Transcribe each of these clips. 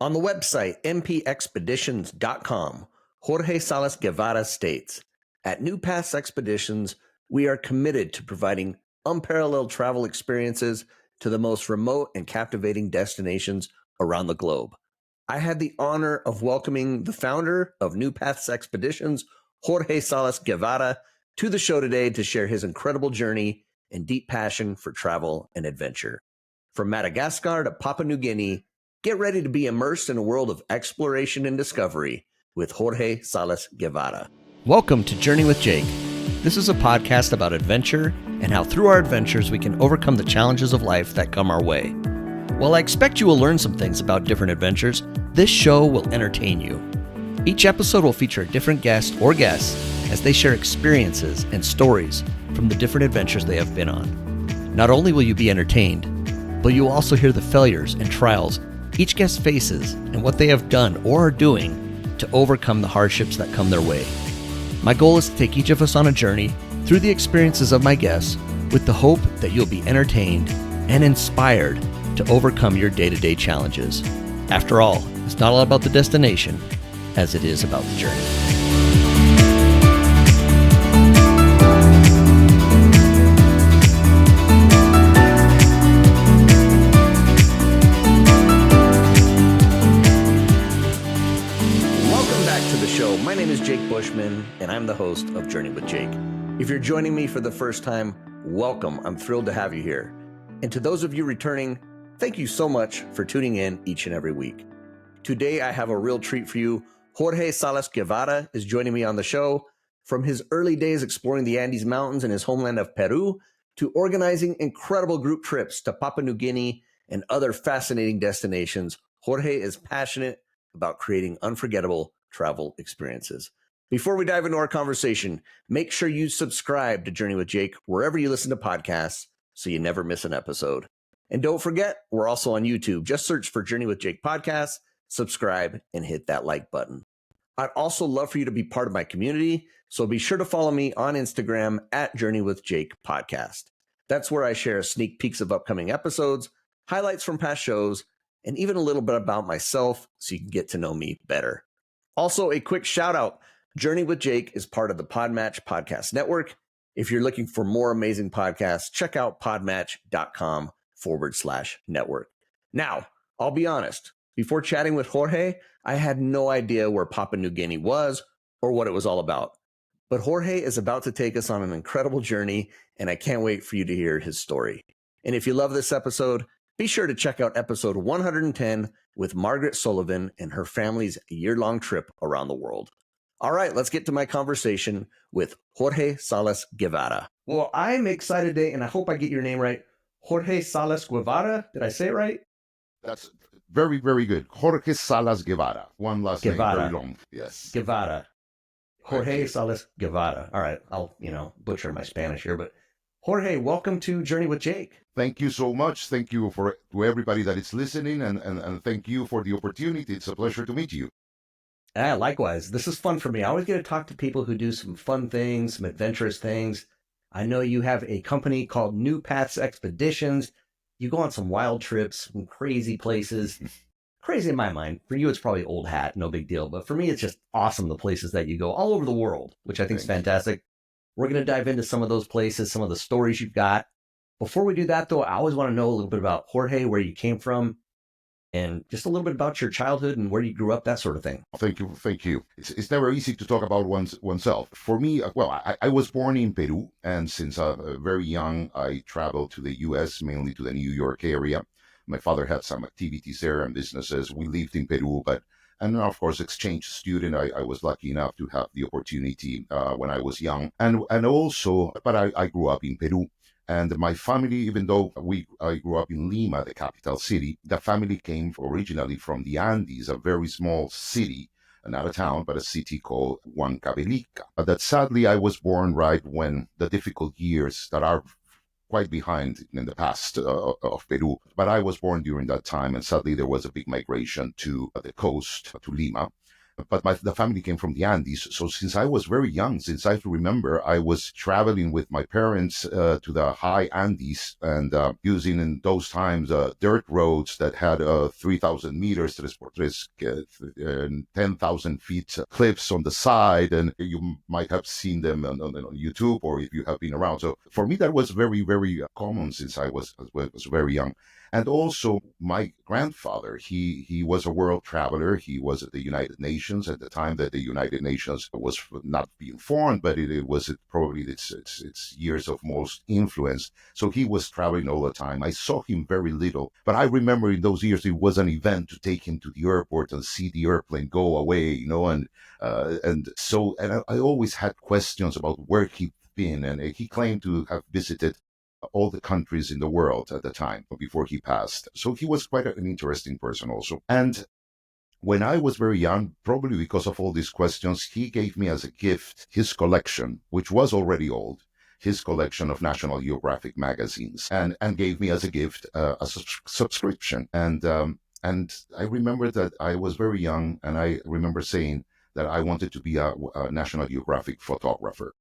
On the website mpexpeditions.com, Jorge Salas Guevara states, "At New Paths Expeditions, we are committed to providing unparalleled travel experiences to the most remote and captivating destinations around the globe." I had the honor of welcoming the founder of New Paths Expeditions, Jorge Salas Guevara, to the show today to share his incredible journey and deep passion for travel and adventure. From Madagascar to Papua New Guinea, get ready to be immersed in a world of exploration and discovery with Jorge Salas Guevara. Welcome to Journey with Jake. This is a podcast about adventure and how through our adventures we can overcome the challenges of life that come our way. While I expect you will learn some things about different adventures, this show will entertain you. Each episode will feature a different guest or guests as they share experiences and stories from the different adventures they have been on. Not only will you be entertained, but you will also hear the failures and trials each guest faces and what they have done or are doing to overcome the hardships that come their way. My goal is to take each of us on a journey through the experiences of my guests with the hope that you'll be entertained and inspired to overcome your day-to-day challenges. After all, it's not all about the destination as it is about the journey. My name is Jake Bushman, and I'm the host of Journey with Jake. If you're joining me for the first time, welcome. I'm thrilled to have you here. And to those of you returning, thank you so much for tuning in each and every week. Today, I have a real treat for you. Jorge Salas Guevara is joining me on the show. From his early days exploring the Andes Mountains in his homeland of Peru to organizing incredible group trips to Papua New Guinea and other fascinating destinations, Jorge is passionate about creating unforgettable travel experiences. Before we dive into our conversation, make sure you subscribe to Journey with Jake wherever you listen to podcasts so you never miss an episode. And don't forget, we're also on YouTube. Just search for Journey with Jake Podcast, subscribe, and hit that like button. I'd also love for you to be part of my community, so be sure to follow me on Instagram at Journey with Jake Podcast. That's where I share sneak peeks of upcoming episodes, highlights from past shows, and even a little bit about myself so you can get to know me better. Also, a quick shout out. Journey with Jake is part of the Podmatch Podcast Network. If you're looking for more amazing podcasts, check out podmatch.com/network. Now, I'll be honest. Before chatting with Jorge, I had no idea where Papua New Guinea was or what it was all about. But Jorge is about to take us on an incredible journey, and I can't wait for you to hear his story. And if you love this episode, be sure to check out episode 110 with Margaret Sullivan and her family's year-long trip around the world. All right, let's get to my conversation with Jorge Salas Guevara. Well, I'm excited today, and I hope I get your name right. Jorge Salas Guevara. Did I say it right? That's very, very good. Jorge Salas Guevara. One last Guevara. name, very long. Yes. Guevara. Jorge Salas Guevara. All right, I'll, butcher my Spanish here, but Jorge, welcome to Journey with Jake. Thank you so much. Thank you to everybody that is listening, and thank you for the opportunity. It's a pleasure to meet you. Likewise. This is fun for me. I always get to talk to people who do some fun things, some adventurous things. I know you have a company called New Paths Expeditions. You go on some wild trips, some crazy places. Crazy in my mind. For you, it's probably old hat, no big deal. But for me, it's just awesome, the places that you go all over the world, which I think is fantastic. We're going to dive into some of those places, some of the stories you've got. Before we do that, though, I always want to know a little bit about Jorge, where you came from, and just a little bit about your childhood and where you grew up, that sort of thing. Thank you. It's never easy to talk about oneself. For me, I was born in Peru, and since very young, I traveled to the U.S., mainly to the New York area. My father had some activities there and businesses. We lived in Peru, and of course, exchange student. I was lucky enough to have the opportunity when I was young, and also, but I grew up in Peru. And my family, even though I grew up in Lima, the capital city, the family came originally from the Andes, a very small city, not a town, but a city called Huancavelica. But that sadly, I was born right when the difficult years that are quite behind in the past of Peru. But I was born during that time, and sadly, there was a big migration to the coast, to Lima. but the family came from the Andes. So since I was very young, since I remember, I was traveling with my parents to the high Andes and using in those times dirt roads that had 3,000 meters, 10,000 feet cliffs on the side. And you might have seen them on YouTube or if you have been around. So for me, that was very, very common since I was very young. And also, my grandfather, he was a world traveler. He was at the United Nations at the time that the United Nations was not being formed, but it was probably its years of most influence. So he was traveling all the time. I saw him very little, but I remember in those years it was an event to take him to the airport and see the airplane go away, and I always had questions about where he'd been, and he claimed to have visited all the countries in the world at the time before he passed. So he was quite an interesting person also. And when I was very young, probably because of all these questions, he gave me as a gift his collection, which was already old, his collection of National Geographic magazines, and gave me as a gift a subscription. And I remember that I was very young, and I remember saying that I wanted to be a National Geographic photographer.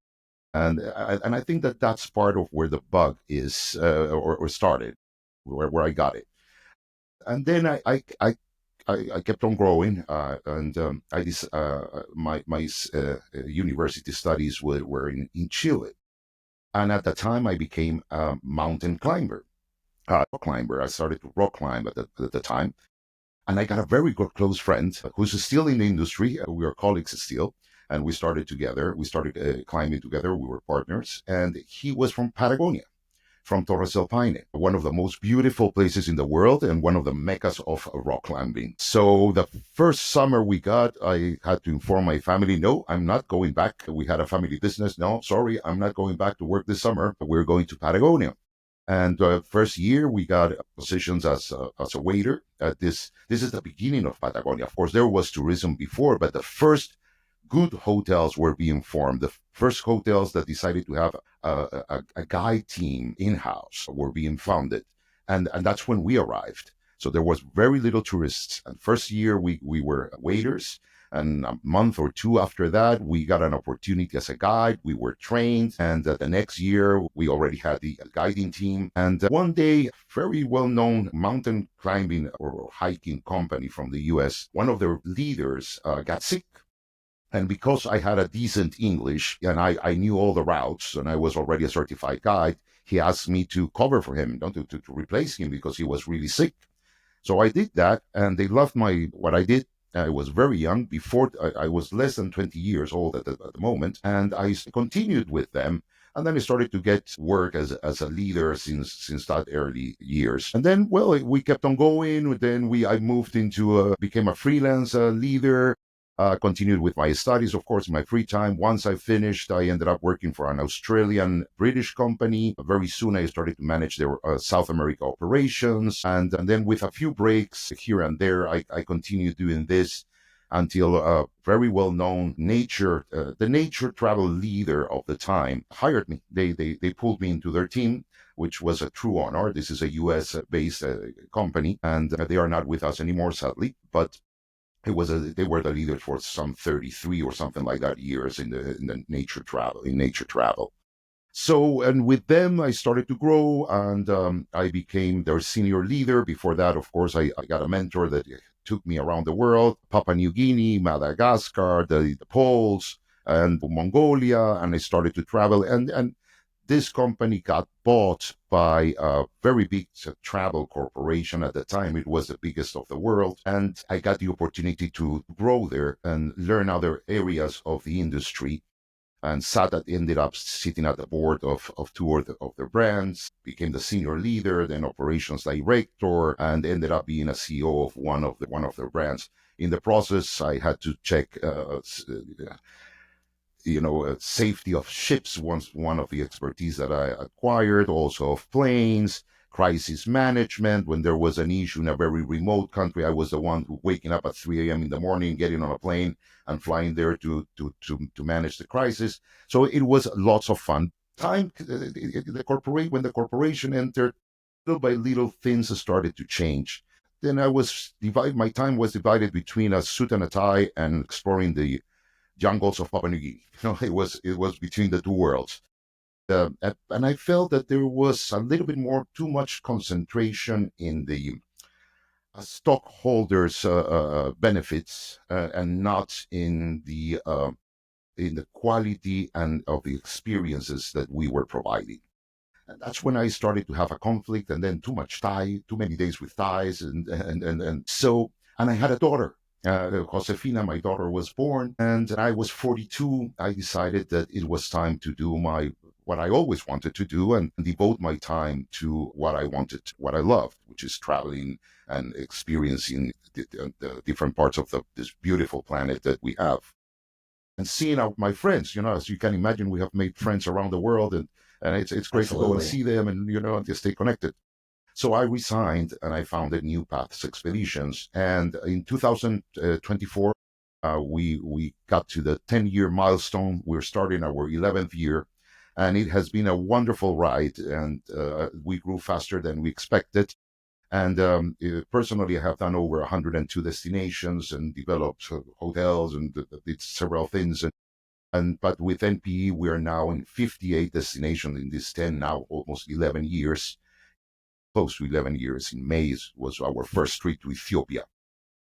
And I think that that's part of where the bug is or started, where I got it. And then I kept on growing, and my university studies were in Chile, and at the time I became a mountain climber, rock climber. I started to rock climb at the time, and I got a very good close friend who's still in the industry. We are colleagues still, and we started together. We started climbing together. We were partners, and he was from Patagonia, from Torres del Paine, one of the most beautiful places in the world and one of the meccas of rock climbing. So the first summer we got, I had to inform my family, no, I'm not going back. We had a family business. No, sorry, I'm not going back to work this summer. We're going to Patagonia. And first year we got positions as a waiter. This is the beginning of Patagonia. Of course, there was tourism before, but the first good hotels were being formed. The first hotels that decided to have a guide team in-house were being founded. And that's when we arrived. So there was very little tourists. And first year we were waiters. And a month or two after that, we got an opportunity as a guide. We were trained. And the next year, we already had the guiding team. And one day, very well-known mountain climbing or hiking company from the US, one of their leaders got sick. And because I had a decent English and I knew all the routes and I was already a certified guide, he asked me to cover for him, to replace him because he was really sick. So I did that, and they loved what I did. I was very young. Before I was less than 20 years old at the moment, and I continued with them. And then I started to get work as a leader since that early years. And then, well, we kept on going. Then I moved became a freelance leader. Continued with my studies, of course, in my free time. Once I finished, I ended up working for an Australian British company. Very soon, I started to manage their South America operations. And then with a few breaks here and there, I continued doing this until a very well-known the nature travel leader of the time hired me. They pulled me into their team, which was a true honor. This is a US-based company, and they are not with us anymore, sadly. But they were the leaders for some 33 or something like that years in nature travel. So, and with them, I started to grow, and I became their senior leader. Before that, of course, I got a mentor that took me around the world: Papua New Guinea, Madagascar, the poles, and Mongolia. And I started to travel, and this company got bought by a very big travel corporation. At the time, it was the biggest of the world. And I got the opportunity to grow there and learn other areas of the industry. And ended up sitting at the board of two of their brands, became the senior leader, then operations director, and ended up being a CEO of one of their brands. In the process, I had to check safety of ships was one of the expertise that I acquired, also of planes, crisis management. When there was an issue in a very remote country, I was the one who waking up at 3 a.m. in the morning, getting on a plane and flying there to manage the crisis. So it was lots of fun. When the corporation entered, little by little things started to change. then my time was divided between a suit and a tie and exploring the jungles of Papua New Guinea. It was between the two worlds. And I felt that there was a little bit more, too much concentration in the stockholders' benefits, and not in the quality and of the experiences that we were providing. And that's when I started to have a conflict, and then too much tie, too many days with ties, and I had a daughter. Josefina, my daughter, was born, and I was 42. I decided that it was time to do what I always wanted to do, and devote my time to what I wanted, what I loved, which is traveling and experiencing the different parts of this beautiful planet that we have, and seeing my friends. As you can imagine, we have made friends around the world, and it's great to go and Absolutely. see them, and and just stay connected. So I resigned and I founded New Paths Expeditions. And in 2024, we got to the 10-year milestone. We're starting our 11th year, and it has been a wonderful ride. And we grew faster than we expected. And personally, I have done over 102 destinations and developed hotels and did several things. But with NPE, we are now in 58 destinations in this 10, now almost 11 years, close to 11 years. In May was our first trip to Ethiopia.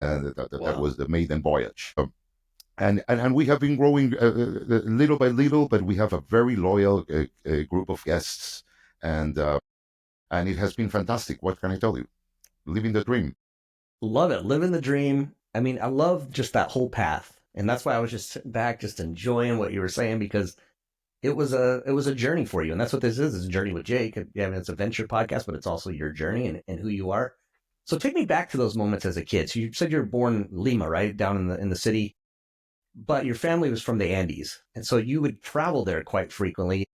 That Wow. was the maiden voyage. And we have been growing little by little, but we have a very loyal group of guests, and and it has been fantastic. What can I tell you? Living the dream. Love it. Living the dream. I mean, I love just that whole path. And that's why I was just sitting back, just enjoying what you were saying, because it was a journey for you. And that's what this is. It's a journey with Jake. Yeah, I mean, it's a venture podcast, but it's also your journey and who you are. So take me back to those moments as a kid. So you said you were born in Lima, right? Down in the city, but your family was from the Andes. And so you would travel there quite frequently.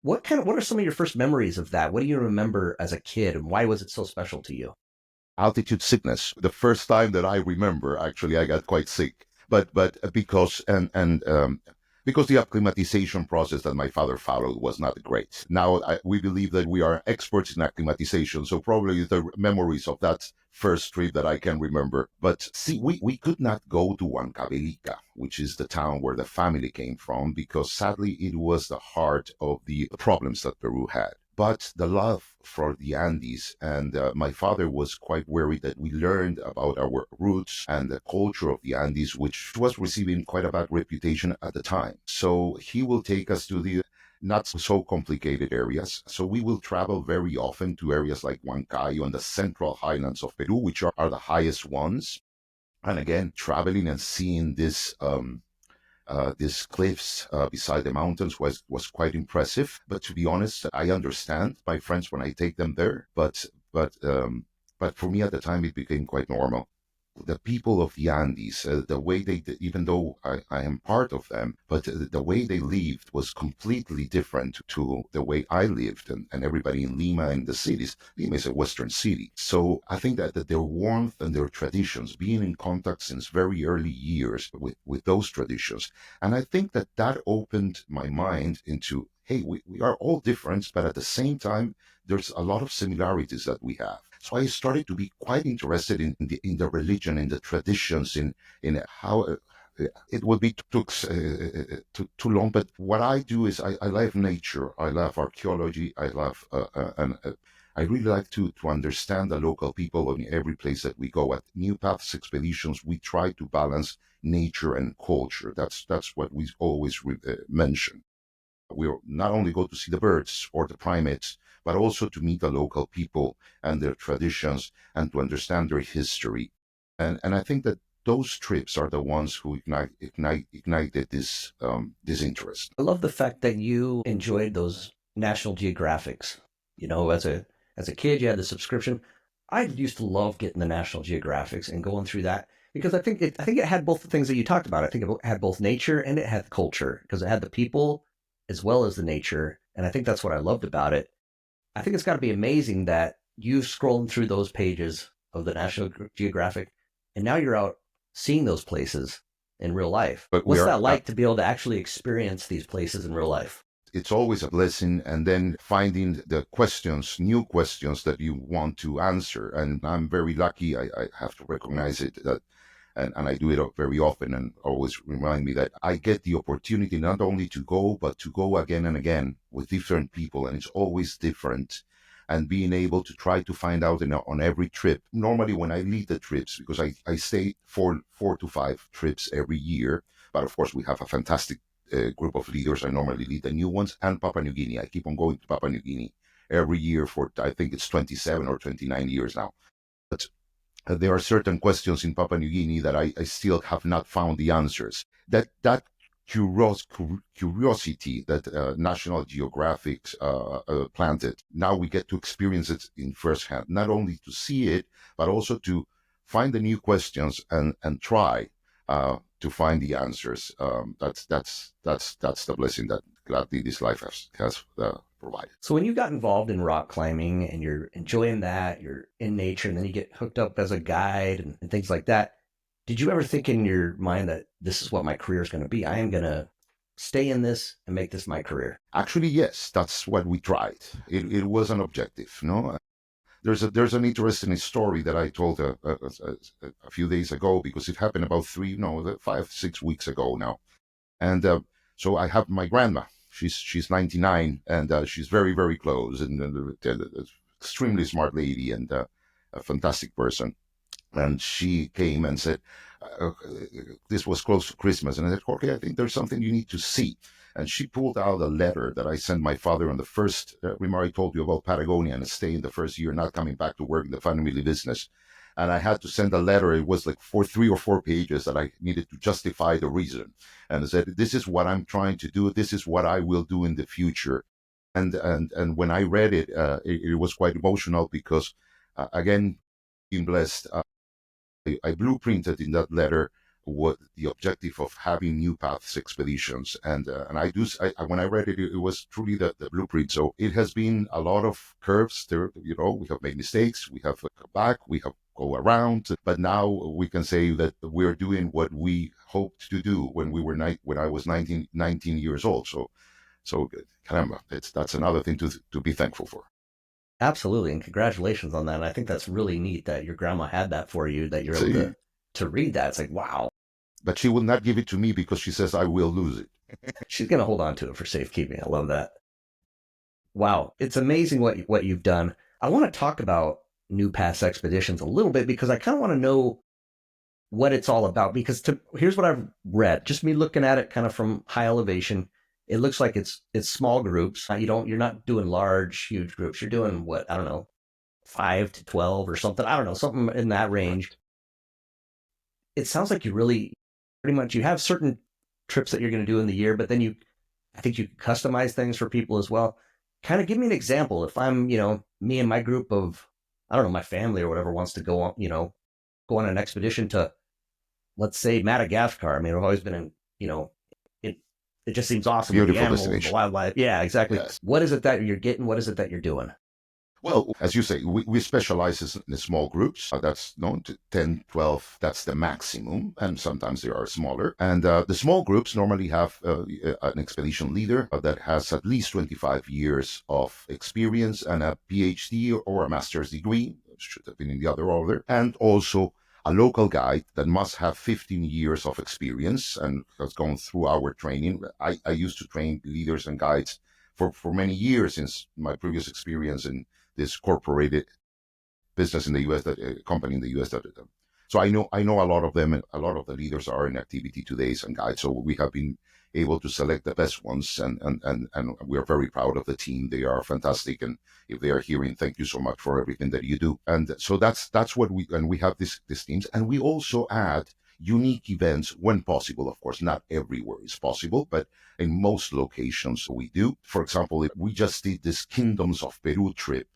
What are some of your first memories of that? What do you remember as a kid, and why was it so special to you? Altitude sickness. The first time that I remember, actually, I got quite sick, but because the acclimatization process that my father followed was not great. Now we believe that we are experts in acclimatization, so probably the memories of that first trip that I can remember. But see, we could not go to Huancavelica, which is the town where the family came from, because sadly it was the heart of the problems that Peru had. But the love for the Andes, and my father was quite worried that we learned about our roots and the culture of the Andes, which was receiving quite a bad reputation at the time. So he will take us to the not so complicated areas. So we will travel very often to areas like Huancayo and the central highlands of Peru, which are the highest ones. And again, traveling and seeing these cliffs beside the mountains was quite impressive. But to be honest, I understand my friends when I take them there. But for me at the time, it became quite normal. The people of the Andes, the way even though I am part of them, but the way they lived was completely different to the way I lived, and everybody in Lima and the cities. Lima is a Western city. So I think that their warmth and their traditions, being in contact since very early years with those traditions. And I think that opened my mind into, hey, we are all different, but at the same time, there's a lot of similarities that we have. So I started to be quite interested in the religion, in the traditions, in how it would be too long. But what I do is I love nature, I love archaeology, I love and I really like to understand the local people in every place that we go. At New Paths Expeditions, we try to balance nature and culture. That's what we always mention. We not only go to see the birds or the primates, but also to meet the local people and their traditions and to understand their history. And I think that those trips are the ones who ignited this interest. I love the fact that you enjoyed those National Geographics. As a kid, you had the subscription. I used to love getting the National Geographics and going through that because I think it had both the things that you talked about. I think it had both nature and it had culture because it had the people as well as the nature, and I think that's what I loved about it. I think it's got to be amazing that you've scrolled through those pages of the National Geographic, and now you're out seeing those places in real life. But we What's are that like to be able to actually experience these places in real life? It's always a blessing. And then finding the questions, new questions that you want to answer. And I'm very lucky. I have to recognize it that, and I do it very often and always remind me that I get the opportunity not only to go, but to go again and again with different people. And it's always different. And being able to try to find out on every trip. Normally, when I lead the trips, because I stay four to five trips every year, but of course, we have a fantastic group of leaders. I normally lead the new ones and Papua New Guinea. I keep on going to Papua New Guinea every year for, I think it's 27 or 29 years now. But there are certain questions in Papua New Guinea that I still have not found the answers. That curiosity that National Geographic planted, now we get to experience it in firsthand, not only to see it, but also to find the new questions and try to find the answers. That's the blessing that gladly this life has provided. So when you got involved in rock climbing and you're enjoying that, you're in nature, and then you get hooked up as a guide and things like that, did you ever think in your mind that this is what my career is going to be? I am going to stay in this and make this my career? Actually, yes, that's what we tried. It was an objective, no? There's an interesting story that I told a few days ago, because it happened about 5-6 weeks ago now. And so I have my grandma. She's 99, and she's very, very close, and extremely smart lady, and a fantastic person. And she came and said, this was close to Christmas, and I said, Jorge, I think there's something you need to see. And she pulled out a letter that I sent my father on the first, remember I told you about Patagonia and staying the first year, not coming back to work in the family business. And I had to send a letter. It was like 3 or 4 pages that I needed to justify the reason. And I said, this is what I'm trying to do. This is what I will do in the future. And when I read it, it was quite emotional, because, again, being blessed, I blueprinted in that letter what the objective of having New Paths expeditions, and when I read it, it was truly the blueprint. So it has been a lot of curves. There, we have made mistakes, we have come back, we have go around, but now we can say that we're doing what we hoped to do when I was 19 years old. So caramba, that's another thing to be thankful for. Absolutely, and congratulations on that. And I think that's really neat that your grandma had that for you, that you're able to read that. It's like, wow. But she will not give it to me because she says I will lose it. She's going to hold on to it for safekeeping. I love that. Wow, it's amazing what you've done. I want to talk about New Paths Expeditions a little bit, because I kind of want to know what it's all about. Because here's what I've read, just me looking at it kind of from high elevation. It looks like it's small groups. You're not doing large, huge groups. You're doing what, I don't know, 5 to 12 or something. I don't know, something in that range. It sounds like you really, pretty much, you have certain trips that you're going to do in the year, but then I think you customize things for people as well. Kind of give me an example. If I'm, me and my group of, I don't know, my family or whatever wants to go on, go on an expedition to, let's say, Madagascar. I mean, I've always been in, it just seems awesome. Beautiful with the animals, destination. The wildlife. Yeah, exactly. Yes. What is it that you're getting? What is it that you're doing? Well, as you say, we specialize in small groups. That's known to 10, 12. That's the maximum. And sometimes they are smaller. And the small groups normally have an expedition leader that has at least 25 years of experience and a PhD or a master's degree. Should have been in the other order. And also a local guide that must have 15 years of experience and has gone through our training. I used to train leaders and guides for many years since my previous experience in this corporate business in the U.S. company in the U.S. So I know a lot of them, and a lot of the leaders are in activity today and guides. So we have been able to select the best ones, and we are very proud of the team. They are fantastic, and if they are hearing, thank you so much for everything that you do. And so that's what we have these teams, and we also add unique events when possible. Of course, not everywhere is possible, but in most locations we do. For example, we just did this Kingdoms of Peru trip,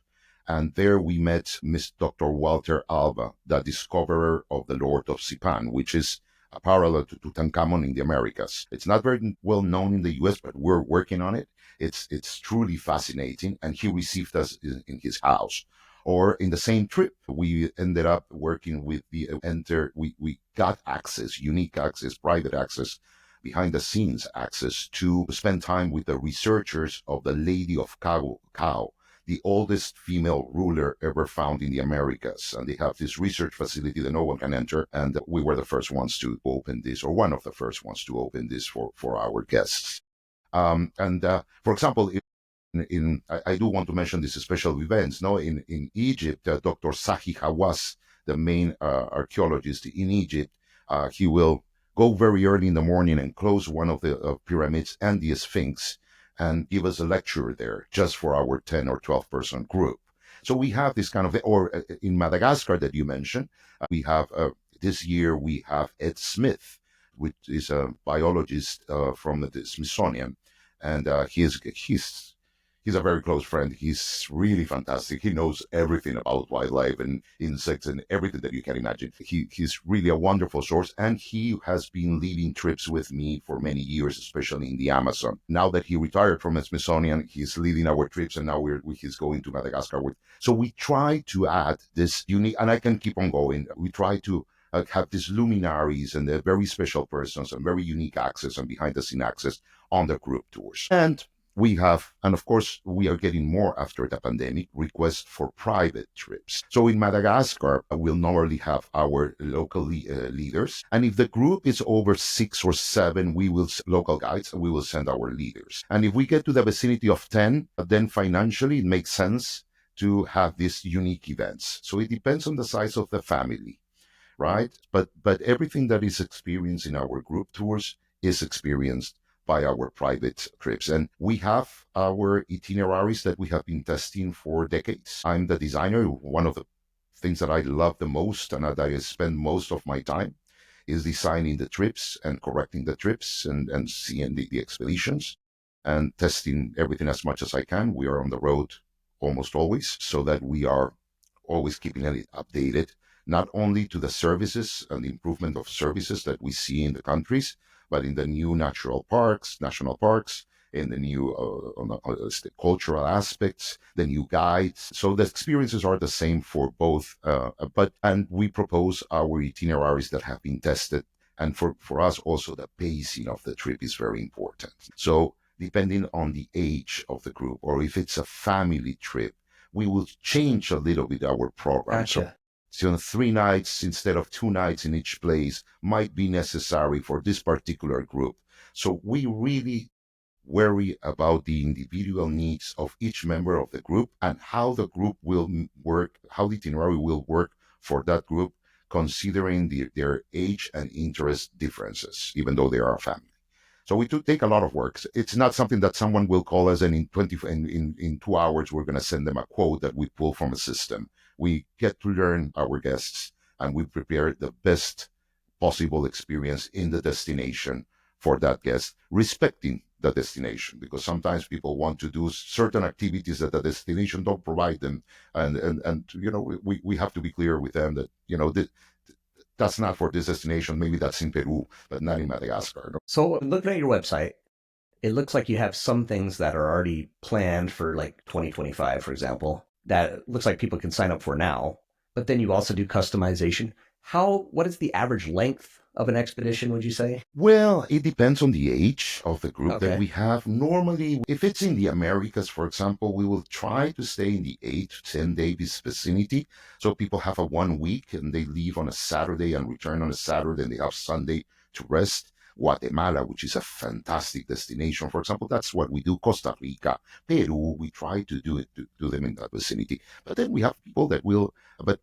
and there we met Miss Dr. Walter Alba, the discoverer of the Lord of Zipan, which is a parallel to Tutankhamun in the Americas. It's not very well known in the U.S., but we're working on it. It's truly fascinating, and he received us in his house. Or in the same trip, we ended up working with we got access, unique access, private access behind the scenes access to spend time with the researchers of the Lady of Cao, the oldest female ruler ever found in the Americas. And they have this research facility that no one can enter. And we were the first ones to open this, or one of the first ones to open this for our guests. For example, I do want to mention these special events. No, in Egypt, Dr. Sahi Hawass, the main archaeologist in Egypt, he will go very early in the morning and close one of the pyramids and the Sphinx and give us a lecture there just for our 10 or 12 person group. So we have this kind of, or in Madagascar that you mentioned, we have, this year we have Ed Smith, which is a biologist from the Smithsonian. And he's a very close friend. He's really fantastic. He knows everything about wildlife and insects and everything that you can imagine. He's really a wonderful source, and he has been leading trips with me for many years, especially in the Amazon. Now that he retired from the Smithsonian, he's leading our trips, and now he's going to Madagascar. So we try to add this unique, and I can keep on going. We try to have these luminaries and the very special persons and very unique access and behind-the-scene access on the group tours. And we have, and of course, we are getting more after the pandemic, requests for private trips. So in Madagascar, we'll normally have our local leaders. And if the group is over 6 or 7, local guides, we will send our leaders. And if we get to the vicinity of 10, then financially it makes sense to have these unique events. So it depends on the size of the family, right? But everything that is experienced in our group tours is experienced by our private trips. And we have our itineraries that we have been testing for decades. I'm the designer. One of the things that I love the most and that I spend most of my time is designing the trips and correcting the trips and seeing the expeditions and testing everything as much as I can. We are on the road almost always, so that we are always keeping it updated, not only to the services and the improvement of services that we see in the countries, but in the new national parks, in the new cultural aspects, the new guides. So the experiences are the same for both, and we propose our itineraries that have been tested. And for us also, the pacing of the trip is very important. So depending on the age of the group, or if it's a family trip, we will change a little bit our program. Gotcha. So 3 nights instead of 2 nights in each place might be necessary for this particular group. So we really worry about the individual needs of each member of the group and how the group will work, how the itinerary will work for that group, considering their age and interest differences, even though they are a family. So we do take a lot of work. It's not something that someone will call us and in 2 hours we're going to send them a quote that we pull from a system. We get to learn our guests, and we prepare the best possible experience in the destination for that guest, respecting the destination, because sometimes people want to do certain activities that the destination don't provide them, and we have to be clear with them that that's not for this destination. Maybe that's in Peru, but not in Madagascar. No? So looking at your website, it looks like you have some things that are already planned for like 2025, for example, that looks like people can sign up for now. But then you also do customization. What is the average length of an expedition, would you say? Well, it depends on the age of the group Okay. that we have. Normally, if it's in the Americas, for example, we will try to stay in the 8 to 10 days vicinity. So people have a 1 week and they leave on a Saturday and return on a Saturday and they have Sunday to rest. Guatemala, which is a fantastic destination, for example, that's what we do. Costa Rica, Peru, we try to do them in that vicinity. But then we have people that but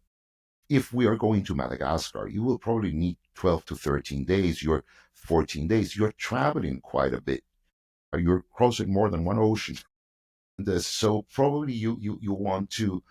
if we are going to Madagascar, you will probably need 12 to 13 days. You're 14 days. You're traveling quite a bit. You're crossing more than one ocean. So probably you want to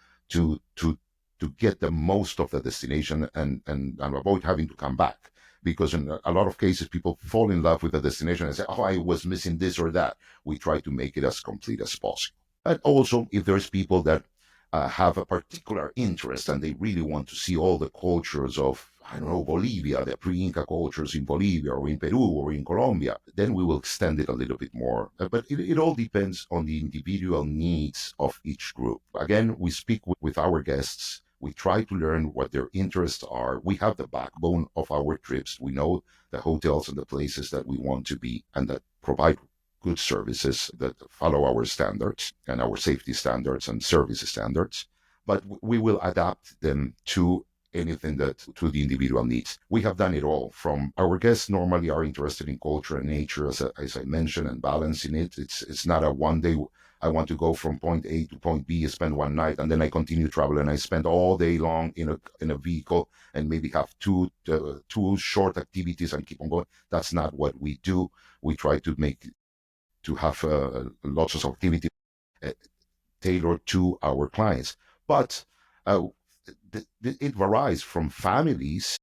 get the most of the destination and avoid having to come back. Because in a lot of cases, people fall in love with the destination and say, oh, I was missing this or that. We try to make it as complete as possible. And also, if there's people that have a particular interest and they really want to see all the cultures of, I don't know, Bolivia, the pre-Inca cultures in Bolivia or in Peru or in Colombia, then we will extend it a little bit more. But it all depends on the individual needs of each group. Again, we speak with our guests. We try to learn what their interests are. We have the backbone of our trips. We know the hotels and the places that we want to be and that provide good services that follow our standards and our safety standards and service standards. But we will adapt them to anything that to the individual needs. We have done it all. From our guests normally are interested in culture and nature, as I mentioned, and balancing it. It's not a one day. I want to go from point A to point B, spend one night, and then I continue traveling. I spend all day long in a vehicle and maybe have two short activities and keep on going. That's not what we do. We try to have lots of activity uh, tailored to our clients. But uh, it varies from families,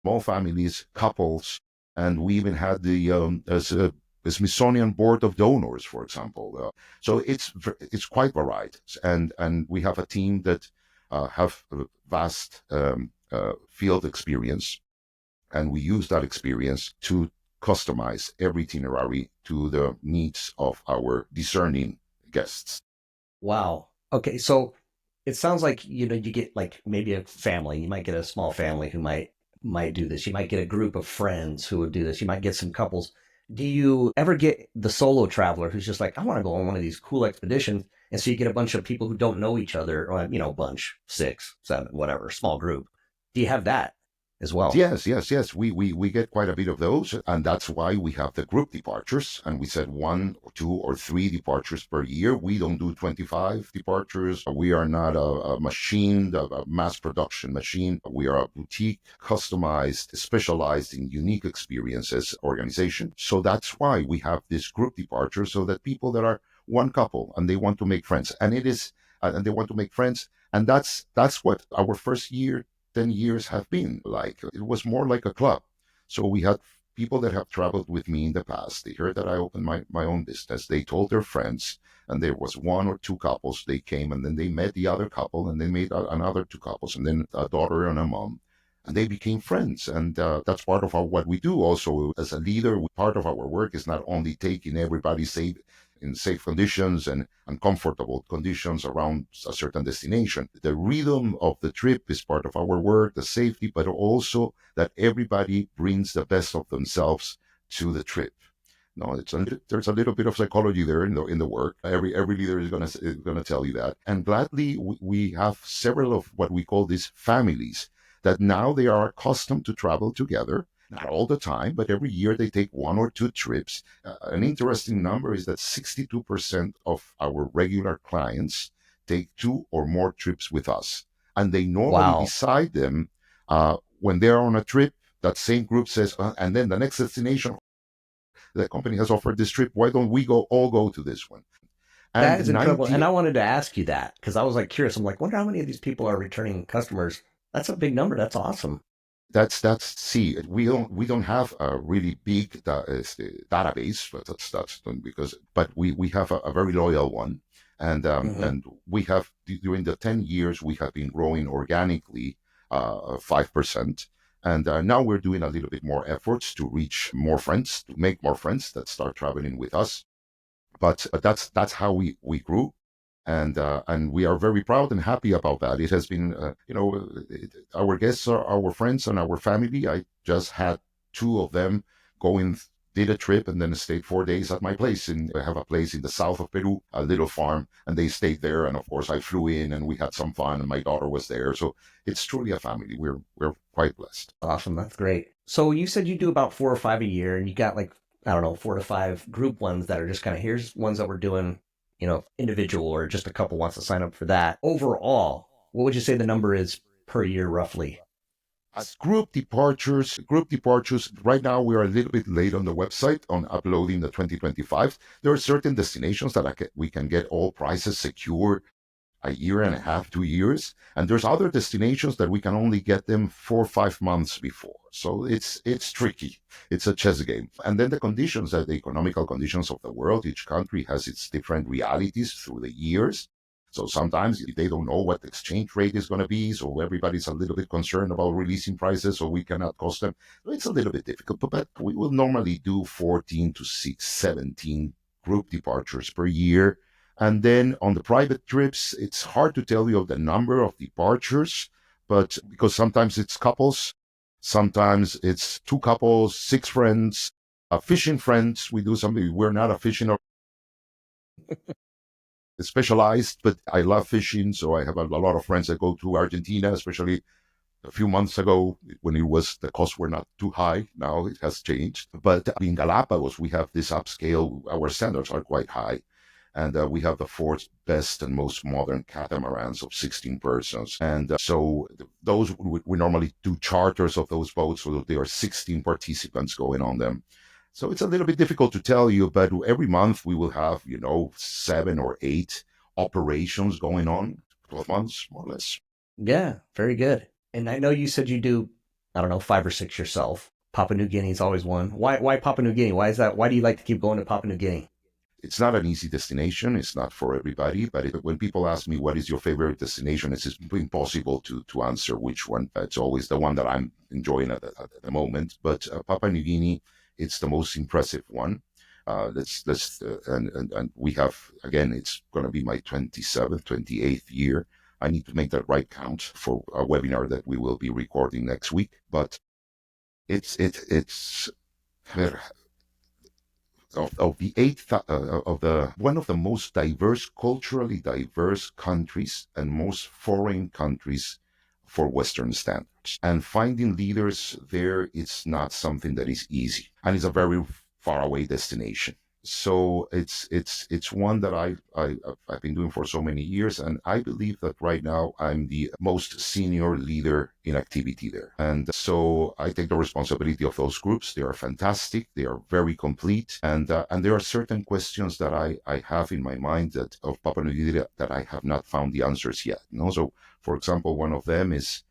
small families, couples, and we even had the Smithsonian Board of Donors, for example. So it's quite varied, and we have a team that have vast field experience, and we use that experience to customize every itinerary to the needs of our discerning guests. Wow. Okay, so it sounds like you get like maybe a family. You might get a small family who might do this. You might get a group of friends who would do this. You might get some couples. Do you ever get the solo traveler who's just like, I want to go on one of these cool expeditions, and so you get a bunch of people who don't know each other, or a bunch, six, seven, whatever, small group. Do you have that as well? Yes. We get quite a bit of those, and that's why we have the group departures. And we said one or two or three departures per year. We don't do 25 departures. We are not a machine, a mass production machine. We are a boutique, customized, specialized in unique experiences organization. So that's why we have this group departure, so that people that are one couple and they want to make friends, and they want to make friends, and that's what our first year 10 years have been like. It was more like a club. So we had people that have traveled with me in the past. They heard that I opened my own business. They told their friends, and there was one or two couples. They came and then they met the other couple, and they made another two couples, and then a daughter and a mom. And they became friends. And that's part of what we do also as a leader. Part of our work is not only taking everybody safe in safe conditions and comfortable conditions around a certain destination. The rhythm of the trip is part of our work, the safety, but also that everybody brings the best of themselves to the trip. No, there's a little bit of psychology there in the work. Every leader is gonna tell you that. And gladly, we have several of what we call these families that now they are accustomed to travel together. Not all the time, but every year they take one or two trips. An interesting number is that 62% of our regular clients take two or more trips with us. And they normally Wow. decide them when they're on a trip. That same group says, and then the next destination, the company has offered this trip. Why don't we all go to this one? That And is incredible. And 90, I wanted to ask you that because I was like curious. I'm like, wonder how many of these people are returning customers. That's a big number. That's awesome. that's see, we don't have a really big database, but that's because, but we have a very loyal one, Hmm. and we have during the 10 years we have been growing organically 5%. And now we're doing a little bit more efforts to reach more friends, to make more friends that start traveling with us. But that's how we grew, and we are very proud and happy about that. It has been, our guests are our friends and our family. I just had two of them going, did a trip, and then stayed 4 days at my place. And I have a place in the south of Peru, a little farm, and they stayed there. And of course, I flew in, and we had some fun, and my daughter was there. So it's truly a family. We're quite blessed. Awesome. That's great. So you said you do about four or five a year, and you got like, I don't know, four to five group ones that are just kind of here's ones that we're doing, individual or just a couple wants to sign up for that. Overall, what would you say the number is per year roughly? As group departures, right now we are a little bit late on the website on uploading the 2025. There are certain destinations that we can get all prices secure a year and a half, 2 years, and there's other destinations that we can only get them 4 or 5 months before. So it's tricky. It's a chess game. And then the conditions, the economical conditions of the world, each country has its different realities through the years. So sometimes they don't know what the exchange rate is going to be, so everybody's a little bit concerned about releasing prices, so we cannot cost them. So it's a little bit difficult, but we will normally do 14 to 17 group departures per year, And then on the private trips, it's hard to tell you the number of departures, but because sometimes it's couples, sometimes it's two couples, six friends, fishing friends. We do something. We're not a fishing or specialized, but I love fishing, so I have a lot of friends that go to Argentina, especially a few months ago when the costs were not too high. Now it has changed. But in Galapagos, we have this upscale. Our standards are quite high. And we have the fourth best and most modern catamarans of 16 persons. And those, we normally do charters of those boats, so that there are 16 participants going on them. So it's a little bit difficult to tell you, but every month we will have, 7 or 8 operations going on, 12 months, more or less. Yeah, very good. And I know you said you do, I don't know, 5 or 6 yourself. Papua New Guinea is always one. Why Papua New Guinea? Why is that? Why do you like to keep going to Papua New Guinea? It's not an easy destination. It's not for everybody. But when people ask me what is your favorite destination, it's impossible to answer which one. It's always the one that I'm enjoying at the moment. But Papua New Guinea, it's the most impressive one. And we have, again, it's going to be my 27th, 28th year. I need to make that right count for a webinar that we will be recording next week. But it's of the one of the most culturally diverse countries and most foreign countries for Western standards. And finding leaders there, it's not something that is easy, and it's a very far away destination. So it's one that I've been doing for so many years, and I believe that right now I'm the most senior leader in activity there. And so I take the responsibility of those groups. They are fantastic. They are very complete, and there are certain questions that I have in my mind that of Papua New Guinea that I have not found the answers yet. So, for example, one of them is.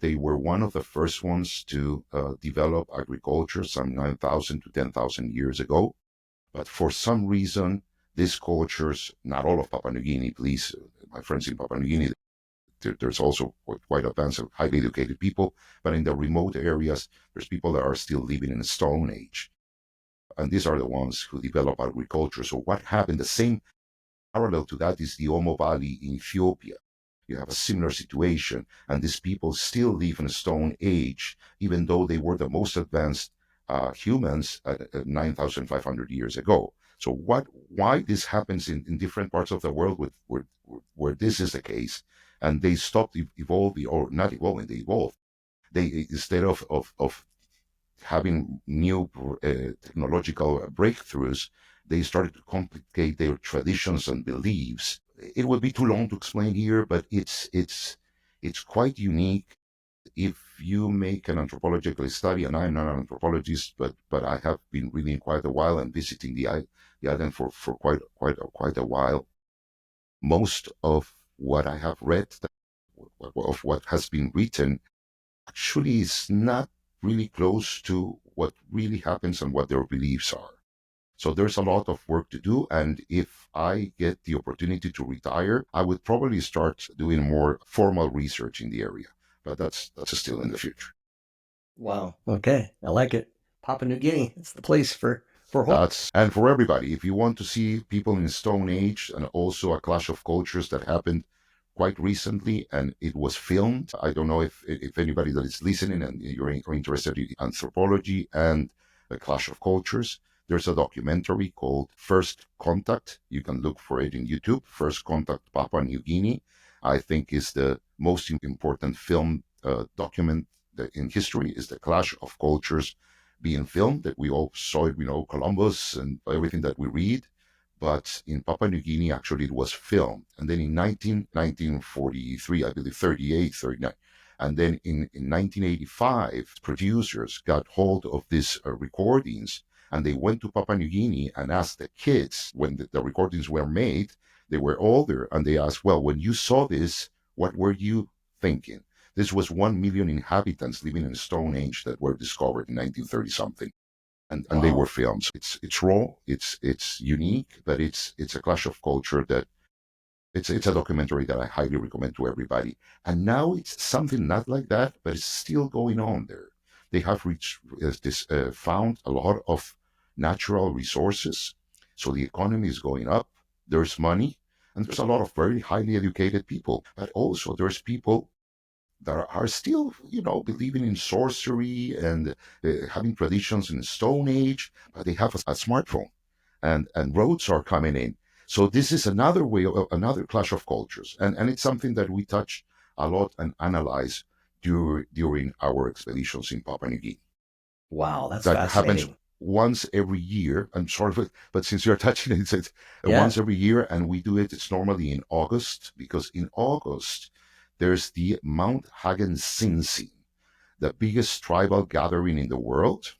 They were one of the first ones to develop agriculture some 9,000 to 10,000 years ago. But for some reason, these cultures, not all of Papua New Guinea, please, my friends in Papua New Guinea, there's also quite advanced and highly educated people, but in the remote areas, there's people that are still living in the Stone Age. And these are the ones who develop agriculture. So what happened, the same parallel to that is the Omo Valley in Ethiopia. You have a similar situation, and these people still live in the Stone Age, even though they were the most advanced humans 9,500 years ago. So why this happens in different parts of the world where this is the case, and they stopped evolving, or not evolving, they evolved. They, instead of having new technological breakthroughs, they started to complicate their traditions and beliefs. It would be too long to explain here, but it's quite unique. If you make an anthropological study, and I'm not an anthropologist, but I have been reading quite a while and visiting the island for quite a while. Most of what I have read, of what has been written, actually is not really close to what really happens and what their beliefs are. So there's a lot of work to do. And if I get the opportunity to retire, I would probably start doing more formal research in the area. But that's still in the future. Wow. Okay. I like it. Papua New Guinea. It's the place for And for everybody, if you want to see people in the Stone Age and also a clash of cultures that happened quite recently and it was filmed. I don't know if anybody that is listening and you're interested in anthropology and the clash of cultures, there's a documentary called First Contact. You can look for it in YouTube. First Contact Papua New Guinea, I think, is the most important film document in history, is the clash of cultures being filmed, that we all saw it, Columbus and everything that we read. But in Papua New Guinea, actually, it was filmed. And then in 1943, I believe, 38, 39. And then in 1985, producers got hold of these recordings, and they went to Papua New Guinea and asked the kids, when the recordings were made, they were older, and they asked, well, when you saw this, what were you thinking? This was 1 million inhabitants living in the Stone Age that were discovered in 1930 something. And they were films. It's raw, it's unique, but it's a clash of culture that it's a documentary that I highly recommend to everybody. And now it's something not like that, but it's still going on there. They have found a lot of natural resources, so the economy is going up. There's money, And there's a lot of very highly educated people, but also there's people that are still, believing in sorcery and having traditions in the Stone Age, but they have a smartphone, and roads are coming in. So this is another way, another clash of cultures, and it's something that we touch a lot and analyze during our expeditions in Papua New Guinea. Wow, that's That happens fascinating. once every year. I'm sorry, but since you're touching it, it's Yeah. once every year, and we do it. It's normally in August, because in August there's the Mount Hagen Sinsi, the biggest tribal gathering in the world.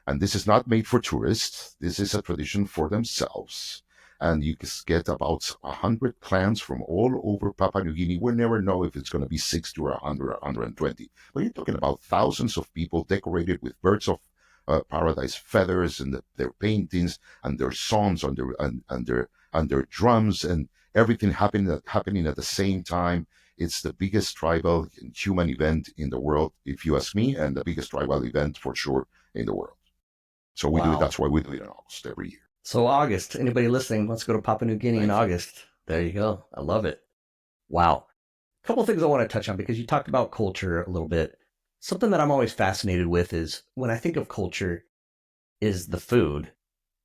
And this is not made for tourists. This is a tradition for themselves. And you get about 100 clans from all over Papua New Guinea. We never know if it's going to be 60 or 100 or 120. But you're talking about thousands of people decorated with birds of paradise feathers, and their paintings and their songs and their drums, and everything happening at the same time. It's the biggest tribal and human event in the world, if you ask me, and the biggest tribal event for sure in the world. So we do it. Wow. That's why we do it in August every year. So August, anybody listening, let's go to Papua New Guinea in Thank you. August. There you go. I love it. Wow. A couple of things I want to touch on because you talked about culture a little bit. Something that I'm always fascinated with is when I think of culture is the food.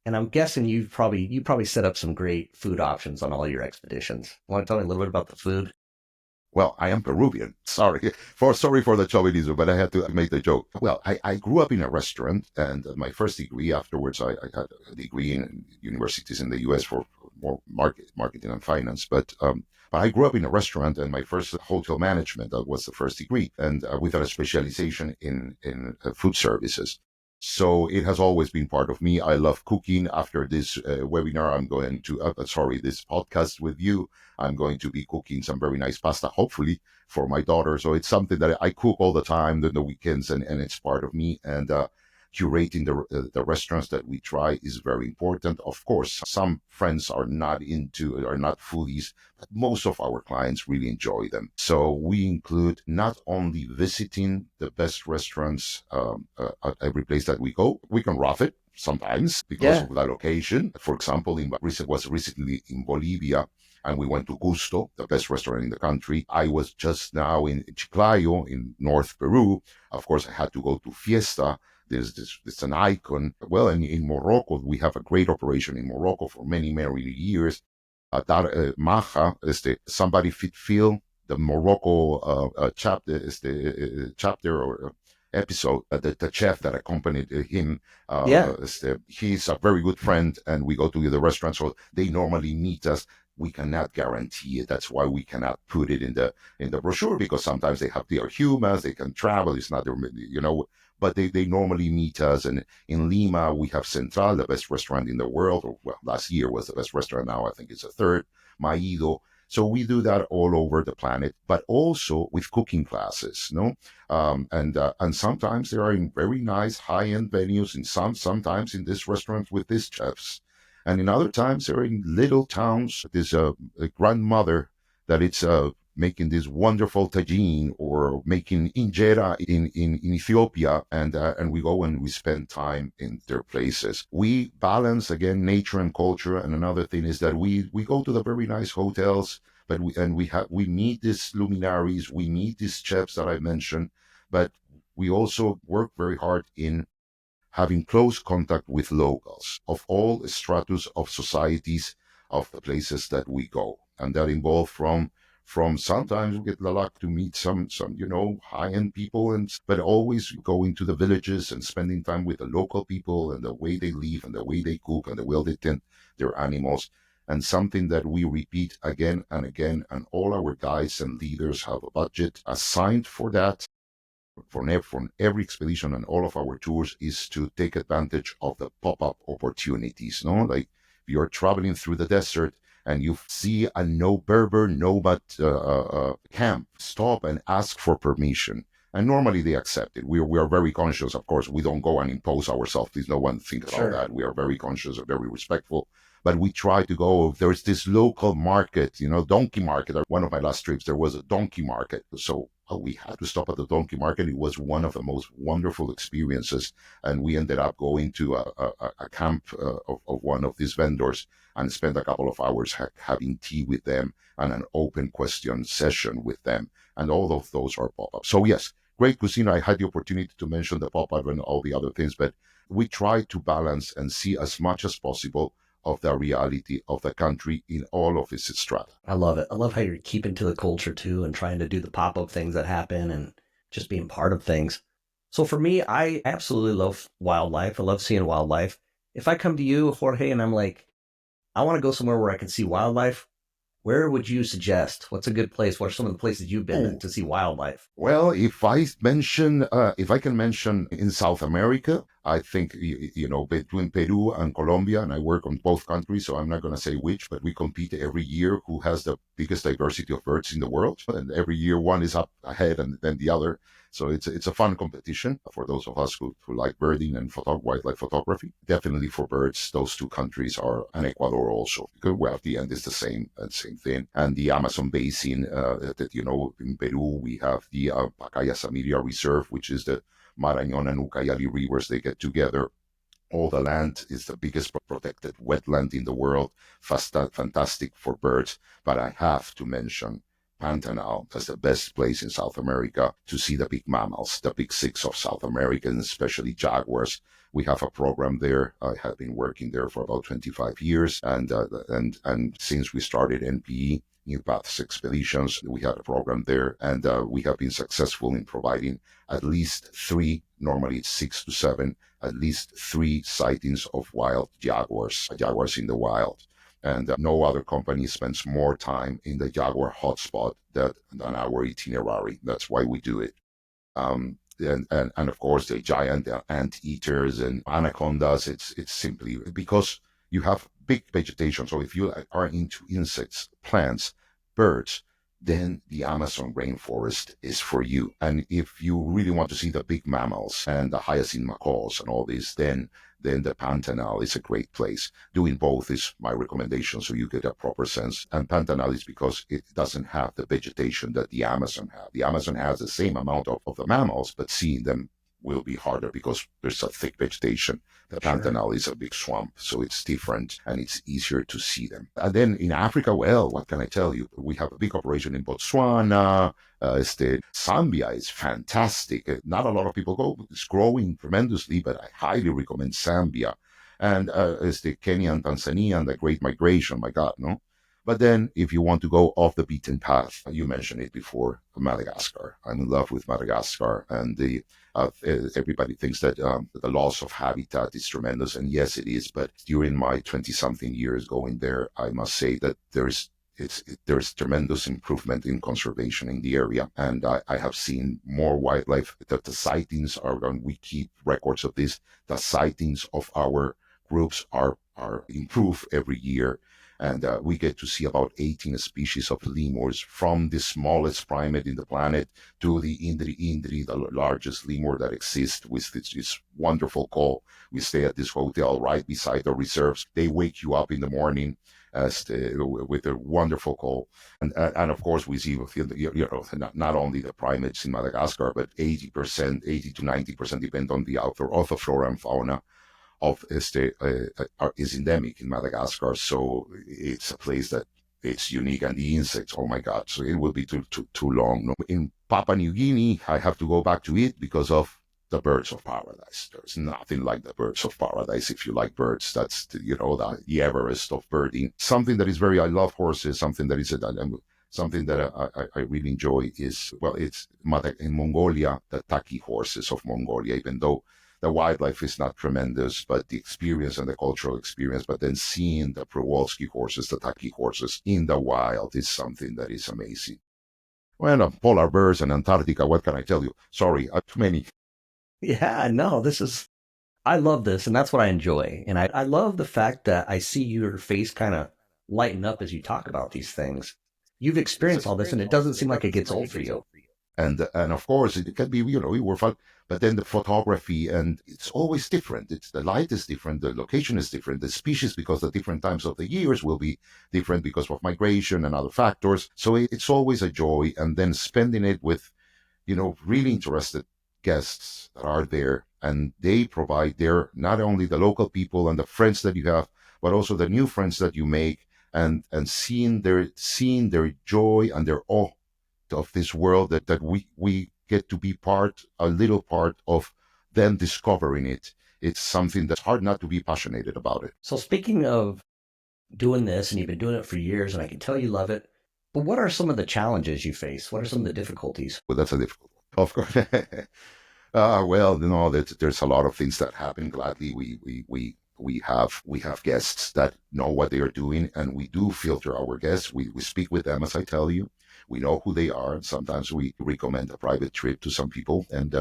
And I'm guessing you probably set up some great food options on all your expeditions. Want to tell me a little bit about the food? Well, I am Peruvian. Sorry for the chauvinism, but I had to make the joke. Well, I grew up in a restaurant, and my first degree afterwards, I had a degree in universities in the U.S. for more marketing and finance. But I grew up in a restaurant, and my first hotel management, that was the first degree, and with a specialization in food services. So it has always been part of me. I love cooking. After this webinar, I'm going to, this podcast with you, I'm going to be cooking some very nice pasta, hopefully, for my daughter. So it's something that I cook all the time, the weekends, and it's part of me. And curating the restaurants that we try is very important. Of course, some friends are not foodies, but most of our clients really enjoy them. So we include not only visiting the best restaurants at every place that we go. We can rough it sometimes because Yeah. of the location. For example, was recently in Bolivia, and we went to Gusto, the best restaurant in the country. I was just now in Chiclayo in North Peru. Of course, I had to go to Fiesta. It's an icon. Well, and in Morocco, we have a great operation in Morocco for many, many years. Maja, somebody feel the Morocco chapter or episode, the chef that accompanied him, Yeah. he's a very good friend, and we go to the restaurant, so they normally meet us. We cannot guarantee it. That's why we cannot put it in the brochure, because sometimes they are humans, they can travel. It's not but they normally meet us. And in Lima, we have Central, the best restaurant in the world. Or, well, last year was the best restaurant. Now I think it's a third. Maido. So we do that all over the planet, but also with cooking classes, no? And sometimes they are in very nice high-end venues, and sometimes in this restaurant with these chefs, and in other times they're in little towns. There's a grandmother that it's making this wonderful tagine, or making injera in Ethiopia, and we go and we spend time in their places. We balance again nature and culture, and another thing is that we go to the very nice hotels, but we meet these luminaries, we meet these chefs that I mentioned, but we also work very hard in having close contact with locals of all stratus of societies of the places that we go. And that involves from sometimes we get the luck to meet some high-end people, but always going to the villages and spending time with the local people, and the way they live and the way they cook and the way they tend their animals. And something that we repeat again and again, and all our guides and leaders have a budget assigned for that, for every expedition and all of our tours, is to take advantage of the pop-up opportunities. No, like if you're traveling through the desert and you see a no Berber nomad camp, stop and ask for permission. And normally they accept it. We are very conscious, of course. We don't go and impose ourselves. Please, no one think about Sure. that. We are very conscious and very respectful. but we try to go. There's this local market, donkey market. One of my last trips, there was a donkey market. So we had to stop at the donkey market. It was one of the most wonderful experiences. And we ended up going to a camp of one of these vendors and spent a couple of hours having tea with them and an open question session with them. And all of those are pop-ups. So yes, great cuisine. I had the opportunity to mention the pop-up and all the other things, but we try to balance and see as much as possible of the reality of the country in all of its strata. I love it. I love how you're keeping to the culture too and trying to do the pop up things that happen and just being part of things. So for me, I absolutely love wildlife. I love seeing wildlife. If I come to you, Jorge, and I'm like, I want to go somewhere where I can see wildlife, where would you suggest? What's a good place? What are some of the places you've been to see wildlife? Well, if I can mention in South America, I think, between Peru and Colombia, and I work on both countries, so I'm not going to say which, but we compete every year who has the biggest diversity of birds in the world. And every year one is up ahead and then the other. So it's a fun competition for those of us who like birding and wildlife photography. Definitely for birds, those two countries are, and Ecuador also, because well, at the end is the same thing. And the Amazon basin, in Peru, we have the Pacaya-Samiria Reserve, which is the Marañón and Ucayali rivers. They get together. All the land is the biggest protected wetland in the world. Fantastic for birds. But I have to mention Pantanal as the best place in South America to see the big mammals, the big six of South America, and especially jaguars. We have a program there. I have been working there for about 25 years, and since we started NPE, New Paths Expeditions, we had a program there, and we have been successful in providing at least three, normally it's 6 to 7, at least three sightings of wild jaguars in the wild. And no other company spends more time in the jaguar hotspot than our itinerary. That's why we do it. And of course, the giant anteaters and anacondas, it's simply because you have big vegetation. So if you are into insects, plants, birds, then the Amazon rainforest is for you. And if you really want to see the big mammals and the hyacinth macaws and all this, then the Pantanal is a great place. Doing both is my recommendation, so you get a proper sense. And Pantanal is because it doesn't have the vegetation that the Amazon has. The Amazon has the same amount of the mammals, but seeing them will be harder because there's a thick vegetation. The Pantanal is a big swamp, so it's different and it's easier to see them. And then in Africa, well, what can I tell you? We have a big operation in Botswana. Zambia is fantastic. Not a lot of people go. It's growing tremendously, but I highly recommend Zambia. And Kenya and Tanzania and the Great Migration, my God, no? But then if you want to go off the beaten path, you mentioned it before, Madagascar. I'm in love with Madagascar, and everybody thinks that the loss of habitat is tremendous, and yes, it is. But during my 20-something years going there, I must say that there's tremendous improvement in conservation in the area, and I have seen more wildlife. That the sightings are, and we keep records of this. The sightings of our groups are improved every year. And we get to see about 18 species of lemurs, from the smallest primate in the planet to the Indri, the largest lemur that exists, with this wonderful call. We stay at this hotel right beside the reserves. They wake you up in the morning with a wonderful call. And of course, we see, not only the primates in Madagascar, but 80 to 90%, depend on the flora and fauna of is endemic in Madagascar, so it's a place that it's unique, and the insects, oh my God, so it will be too long. No? In Papua New Guinea, I have to go back to it because of the birds of paradise. There's nothing like the birds of paradise. If you like birds, that's the Everest of birding. Something that is I love horses. Something that is something that I really enjoy is, well, it's in Mongolia, the Taki horses of Mongolia, even though the wildlife is not tremendous, but the experience and the cultural experience, but then seeing the Przewalski horses, the Taki horses in the wild is something that is amazing. Well, polar bears and Antarctica, what can I tell you? Sorry, too many. Yeah, no, I love this, and that's what I enjoy. And I love the fact that I see your face kind of lighten up as you talk about these things. You've experienced all this, and it doesn't seem like it gets old for you. And of course it can be, we were fun, but then the photography, and it's always different. It's the light is different, the location is different, the species, because the different times of the years will be different because of migration and other factors. So it's always a joy, and then spending it with really interested guests that are there, and they provide their, not only the local people and the friends that you have, but also the new friends that you make, and seeing their joy and their awe of this world, that we get to be a little part of them discovering it. It's something that's hard not to be passionate about it. So speaking of doing this, and you've been doing it for years, and I can tell you love it, but what are some of the challenges you face? What are some of the difficulties? Well, that's a difficult one. Of course. Well, there's a lot of things that happen. Gladly, we have guests that know what they are doing, and we do filter our guests. We speak with them, as I tell you. We know who they are, and sometimes we recommend a private trip to some people. And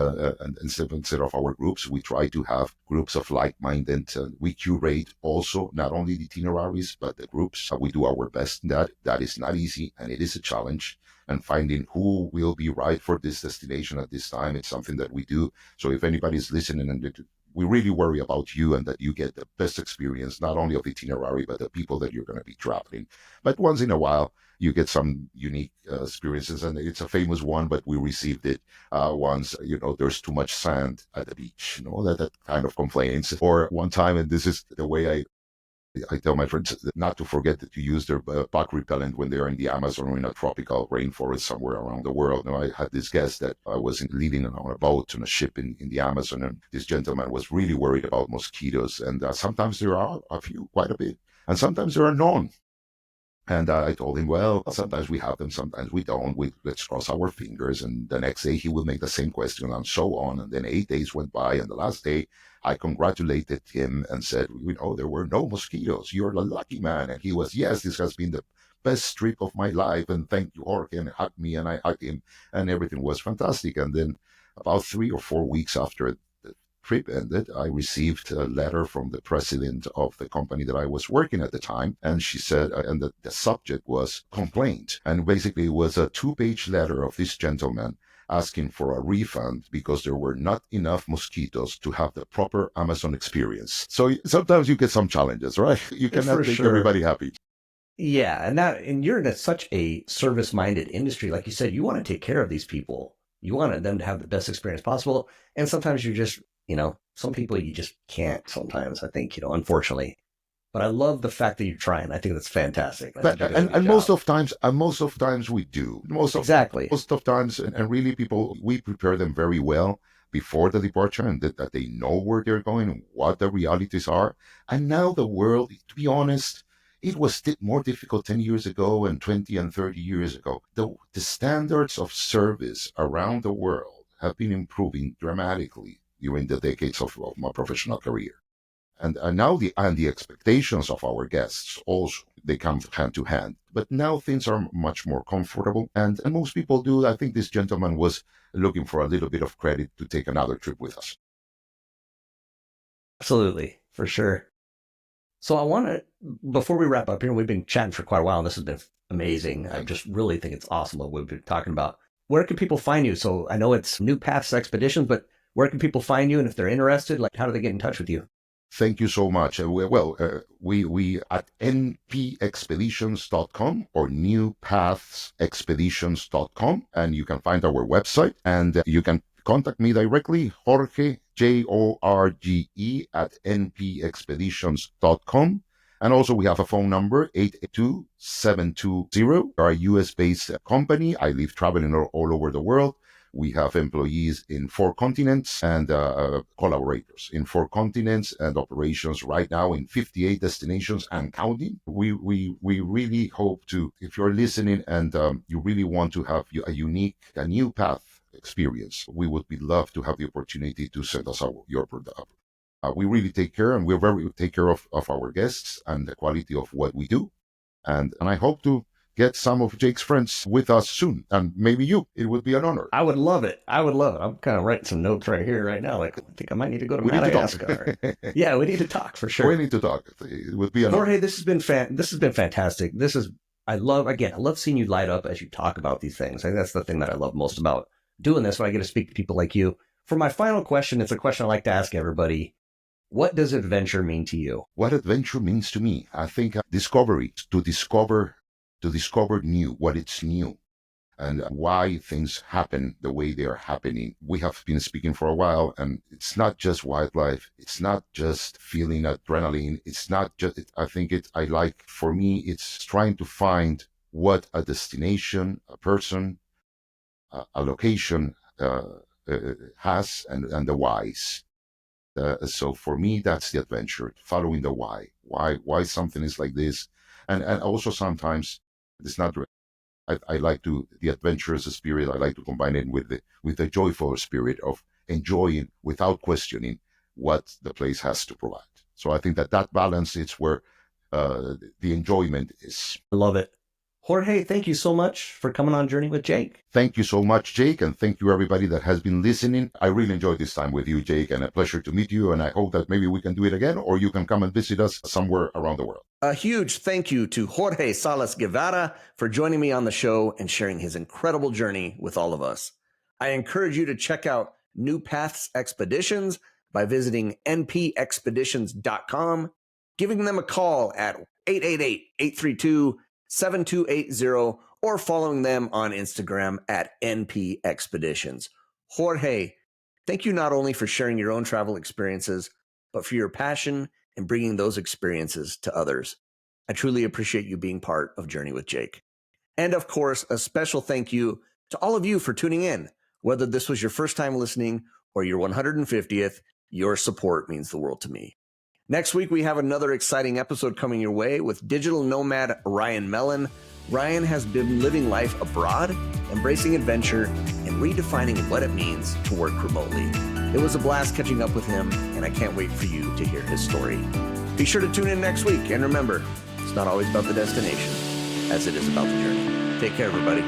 instead of our groups, we try to have groups of like-minded. We curate also not only the itineraries but the groups. We do our best in that. That is not easy, and it is a challenge. And finding who will be right for this destination at this time, it's something that we do. So if anybody's listening, and we really worry about you, and that you get the best experience, not only of the itinerary, but the people that you're going to be traveling. But once in a while, you get some unique experiences, and it's a famous one, but we received it once. There's too much sand at the beach, that kind of complaints. Or one time, and this is the way I tell my friends not to forget to use their bug repellent when they're in the Amazon or in a tropical rainforest somewhere around the world. I had this guest that I was leading on a boat on a ship in the Amazon, and this gentleman was really worried about mosquitoes. And sometimes there are a few, quite a bit, and sometimes there are none. And I told him, well, sometimes we have them, sometimes we don't. Let's cross our fingers. And the next day he will make the same question, and so on. And then 8 days went by. And the last day I congratulated him and said, there were no mosquitoes. You're a lucky man. And he was, yes, this has been the best trip of my life. And thank you, Jorge. And hugged me, and I hugged him, and everything was fantastic. And then about 3 or 4 weeks after trip ended, I received a letter from the president of the company that I was working at the time. And she said, and the subject was complaint. And basically it was a 2-page letter of this gentleman asking for a refund because there were not enough mosquitoes to have the proper Amazon experience. So sometimes you get some challenges, right? You cannot make everybody happy. Yeah. And you're in such a service-minded industry. Like you said, you want to take care of these people. You want them to have the best experience possible. And sometimes you're just, some people you just can't sometimes, I think, unfortunately. But I love the fact that you're trying. I think that's fantastic. And most of times we do. Exactly. Most of times, and really we prepare them very well before the departure, and that they know where they're going and what the realities are. And now the world, to be honest, it was more difficult 10 years ago and 20 and 30 years ago. The standards of service around the world have been improving dramatically during the decades of my professional career. And now the expectations of our guests also, they come hand to hand. But now things are much more comfortable, and most people do. I think this gentleman was looking for a little bit of credit to take another trip with us. Absolutely, for sure. So I want to, before we wrap up here, we've been chatting for quite a while, and this has been amazing. I just really think it's awesome what we've been talking about. Where can people find you? So I know it's New Paths Expeditions, but where can people find you? And if they're interested, how do they get in touch with you? Thank you so much. We at npexpeditions.com or newpathsexpeditions.com, and you can find our website, and you can contact me directly, Jorge, Jorge, at npexpeditions.com. And also we have a phone number, 882-720. We're a US-based company. I live traveling all over the world. We have employees in 4 continents and collaborators in 4 continents, and operations right now in 58 destinations and counting. We really hope to, if you're listening and you really want to have a new path experience, we would love to have the opportunity to send us your product. We really take care, and we take care of our guests and the quality of what we do. And I hope to get some of Jake's friends with us soon, and maybe you. It would be an honor. I would love it. I'm kind of writing some notes right here, right now. I think I might need to go to Madagascar. Yeah, we need to talk for sure. We need to talk. It would be an honor. Jorge, this has been fantastic. I love seeing you light up as you talk about these things. I think that's the thing that I love most about doing this, so I get to speak to people like you. For my final question, it's a question I like to ask everybody. What does adventure mean to you? What adventure means to me? I think discovery, to discover new, what it's new, and why things happen the way they are happening. We have been speaking for a while, and it's not just wildlife. It's not just feeling adrenaline. It's not just, for me, it's trying to find what a destination, a person, a location has, and the whys. So for me, that's the adventure, following the why something is like this. And also sometimes it's not, I like to, the adventurous spirit, I like to combine it with the joyful spirit of enjoying without questioning what the place has to provide. So I think that balance is where the enjoyment is. I love it. Jorge, thank you so much for coming on Journey with Jake. Thank you so much, Jake, and thank you everybody that has been listening. I really enjoyed this time with you, Jake, and a pleasure to meet you, and I hope that maybe we can do it again, or you can come and visit us somewhere around the world. A huge thank you to Jorge Salas Guevara for joining me on the show and sharing his incredible journey with all of us. I encourage you to check out New Paths Expeditions by visiting npexpeditions.com, giving them a call at 888-832-7280, or following them on Instagram at NP Expeditions. Jorge, thank you not only for sharing your own travel experiences, but for your passion and bringing those experiences to others. I truly appreciate you being part of Journey with Jake. And of course, a special thank you to all of you for tuning in. Whether this was your first time listening or your 150th, your support means the world to me. Next week, we have another exciting episode coming your way with digital nomad Ryan Mellon. Ryan has been living life abroad, embracing adventure, and redefining what it means to work remotely. It was a blast catching up with him, and I can't wait for you to hear his story. Be sure to tune in next week, and remember, it's not always about the destination, as it is about the journey. Take care, everybody.